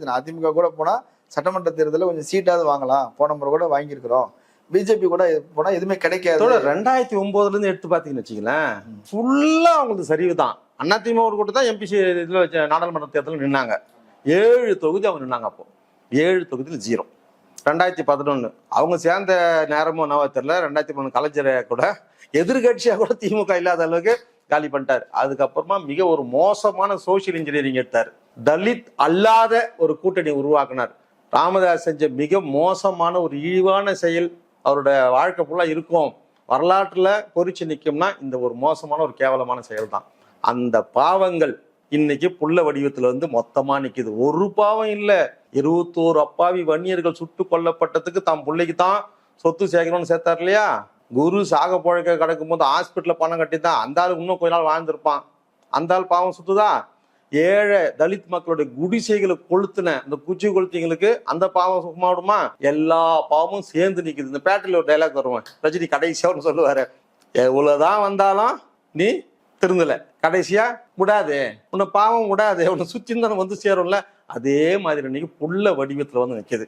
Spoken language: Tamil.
அதிமுக கூட போனா சட்டமன்ற தேர்தலில் கொஞ்சம் சீட்டாவது வாங்கலாம், போன முறை கூட வாங்கியிருக்கிறோம். பிஜேபி கூட போனா எதுவுமே கிடைக்காது. 2009 எடுத்து பாத்தீங்கன்னு வச்சுங்களேன், ஃபுல்லா அவங்களுக்கு சரிவு தான். அதிமுக கூட தான் எம்பிசி இதுல வச்ச நாடாளுமன்ற தேர்தலில் நின்னாங்க. 7 தொகுதி அவங்க நின்னாங்க. அப்போ 7 தொகுதியில் 0. 2011 அவங்க சேர்ந்த நேரமும் என்னவோ தெரியல. 2011 கலைஞரை கூட எதிர்கட்சியா கூட திமுக இல்லாத அளவுக்கு காலி பண்ணிட்டாரு. அதுக்கப்புறமா மிக ஒரு மோசமான சோசியல் இன்ஜினியரிங் எடுத்தார். தலித் அல்லாத ஒரு கூட்டணி உருவாக்குனார். ராமதாஸ் செஞ்ச மிக மோசமான ஒரு இழிவான செயல் அவரோட வாழ்க்கை ஃபுல்லா இருக்கும், வரலாற்றுல பொறிச்சு நிற்கும்னா இந்த ஒரு மோசமான ஒரு கேவலமான செயல் தான். அந்த பாவங்கள் இன்னைக்கு புள்ள வடிவத்துல வந்து மொத்தமா நிக்குது. ஒரு பாவம் இல்ல, 21 அப்பாவி வன்னியர்கள் சுட்டு கொல்லப்பட்டதுக்கு தான் பிள்ளைக்கு தான் சொத்து சேர்க்கணும்னு சேர்த்தார் இல்லையா? குரு சாக பழக்க கிடக்கும் போது ஹாஸ்பிட்டல்ல பணம் கட்டி தான் அந்த ஆளு இன்னும் கொஞ்ச நாள் வாழ்ந்திருப்பான். அந்த ஆள் பாவம் சுத்துதா? ஏழை தலித் மக்களுடைய குடிசைகளை கொளுத்துன இந்த குச்சி கொளுத்திங்களுக்கு அந்த பாவம் சும்மா விடுமா? எல்லா பாவமும் சேர்ந்து நிக்குது. இந்த பேட்டில் ஒரு டைலாக் வருவேன், ரஜினி கடைசியான்னு சொல்லுவாரு, எவ்வளவுதான் வந்தாலும் நீ திருந்தல, கடைசியா விடாது, உன்னை பாவம் விடாது, உன்னை சுத்தி வந்து சேரும்ல. அதே மாதிரி இன்னைக்கு புள்ள வடிவத்துல வந்து நிக்குது.